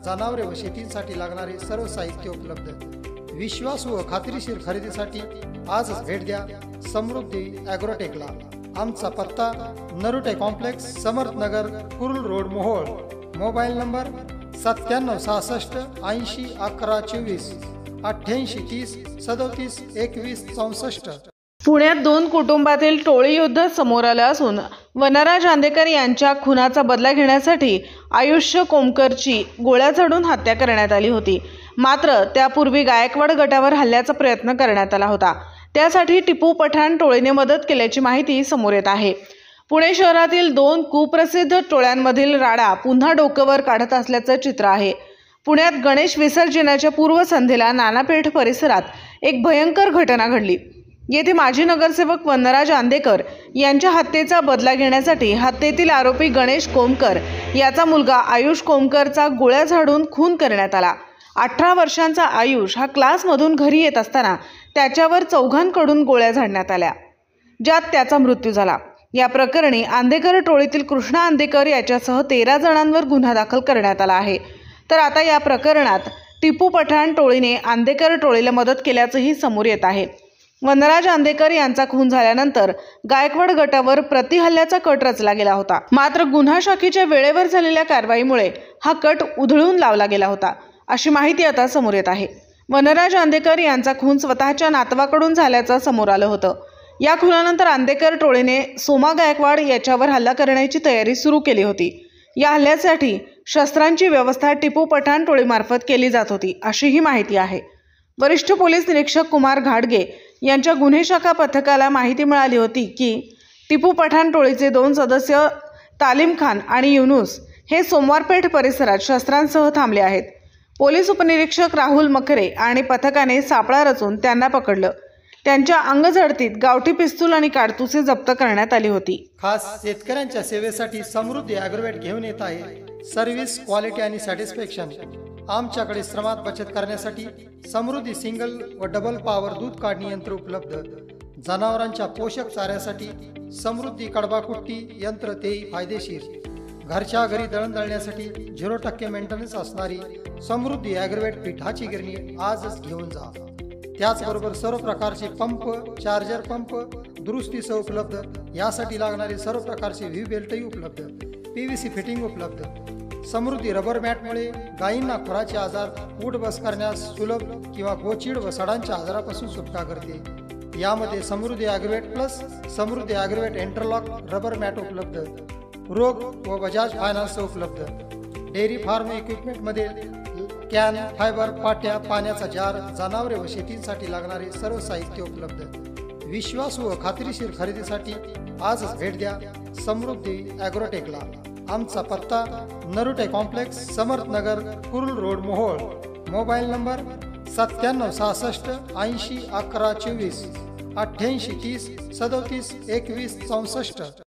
जनावरे व शेतीसाठी लागणारे सर्व साहित्य उपलब्ध। विश्वासू व खात्रीशीर खरेदीसाठी आजच भेट द्या समृद्धी ॲग्रोटेकला। आमचा पत्ता Narute complex, Samarth Nagar, Kurul road, Mohol. Mobile number 9766 80 11 24 88 30 37 21 64। पुण्यात दोन कुटुंबातील टोळी युद्ध समोर आलं असून वनराज आंदेकर यांच्या खुनाचा बदला घेण्यासाठी आयुष कोमकरची गोळ्या झाडून हत्या करण्यात आली होती। मात्र त्यापूर्वी गायकवाड गटावर हल्ल्याचा प्रयत्न करण्यात आला होता। त्यासाठी टिपू पठाण टोळीने मदत केल्याची माहिती समोर येत आहे। पुणे शहरातील दोन कुप्रसिद्ध टोळ्यांमधील राडा पुन्हा डोक्यावर काढत असल्याचं चित्र आहे। पुण्यात गणेश विसर्जनाच्या पूर्वसंध्येला नानापेठ परिसरात एक भयंकर घटना घडली। येथे माजी नगरसेवक वनराज आंदेकर यांच्या हत्येचा बदला घेण्यासाठी हत्येतील आरोपी गणेश कोमकर याचा मुलगा आयुष कोमकरचा गोळ्या झाडून खून करण्यात आला। 18 वर्षांचा आयुष हा क्लासमधून घरी येत असताना त्याच्यावर चौघांकडून गोळ्या झाडण्यात आल्या, ज्यात त्याचा मृत्यू झाला। या प्रकरणी आंदेकर टोळीतील कृष्णा आंदेकर याच्यासह 13 जणांवर गुन्हा दाखल करण्यात आला आहे। तर आता या प्रकरणात टिपू पठाण टोळीने आंदेकर टोळीला मदत केल्याचंही समोर येत आहे। वनराज आंदेकर यांचा खून झाल्यानंतर गायकवाड गटावर प्रतिहल्ल्याचा कट रचला गेला होता। मात्र गुन्हा शाखेच्या वेळेवर झालेल्या कारवाईमुळे हा कट उधळून लावला गेला होता, अशी माहिती आता समोर येत आहे। वनराज आंदेकर यांचा खून स्वतःच्या नातवाकडून झाल्याचं समोर आलं होतं। या खुनानंतर आंदेकर टोळीने सोमा गायकवाड याच्यावर हल्ला करण्याची तयारी सुरू केली होती। या हल्ल्यासाठी शस्त्रांची व्यवस्था टिपू पठाण टोळीमार्फत केली जात होती, अशीही माहिती आहे। वरिष्ठ पोलीस निरीक्षक कुमार घाडगे यांच्या गुन्हे शाखा पथकाला माहिती मिळाली होती की टिपू पठाण टोळीचे 2 सदस्य तालीम खान आणि युनुस हे सोमवारपेठ परिसरात शस्त्रांसह थांबले आहेत। पोलीस उपनिरीक्षक राहुल मकरे आणि पथकाने सापळा रचून त्यांना पकडलं। त्यांच्या अंगझडतीत गावठी पिस्तूल आणि काडतुसे जप्त करण्यात आली होती। खास शेतकऱ्यांच्या सेवेसाठी समृद्धी ॲग्रोवेट घेऊन येत आहे सर्व्हिस, क्वालिटी आणि सॅटिस्फॅक्शन। आमच्याकडे श्रमात बचत करण्यासाठी समृद्धी सिंगल व डबल पॉवर दूध काढणी यंत्र उपलब्ध। जनावरांच्या पोषक चाऱ्यासाठी समृद्धी कडबाकुट्टी यंत्र, तेही फायदेशीर। घरच्या घरी दळण दळण्यासाठी 0% मेंटेनन्स असणारी समृद्धी ॲग्रोवेट पिठाची गिरणी आजच घेऊन जा। त्याचबरोबर सर्व प्रकारचे पंप, चार्जर पंप दुरुस्तीसह उपलब्ध। यासाठी लागणारे सर्व प्रकारचे व्ही बेल्टही उपलब्ध। PVC फिटिंग उपलब्ध। समृद्धी रबर मॅटमुळे गायींना खुराचे आजार, उठ बस करण्यास सुलभ किंवा गोचिड व सडांच्या आजारापासून सुटका करते। यामध्ये समृद्धी ॲग्रोवेट प्लस समृद्धी ॲग्रोवेट इंटरलॉक रबर मॅट उपलब्ध। रोग व बजाज फायनान्स उपलब्ध। डेअरी फार्म इक्विपमेंटमध्ये कॅन, फायबर, पाट्या, पाण्याचा जार, जनावरे व शेतीसाठी लागणारे सर्व साहित्य उपलब्ध। विश्वासू व खात्रीशीर खरेदीसाठी आजच भेट द्या समृद्धी ॲग्रोटेकला। आमचा पत्ता Narute complex, Samarth Nagar, Kurul road, Mohol. Mobile number 9766 80 11 24 88 30 37 21 64।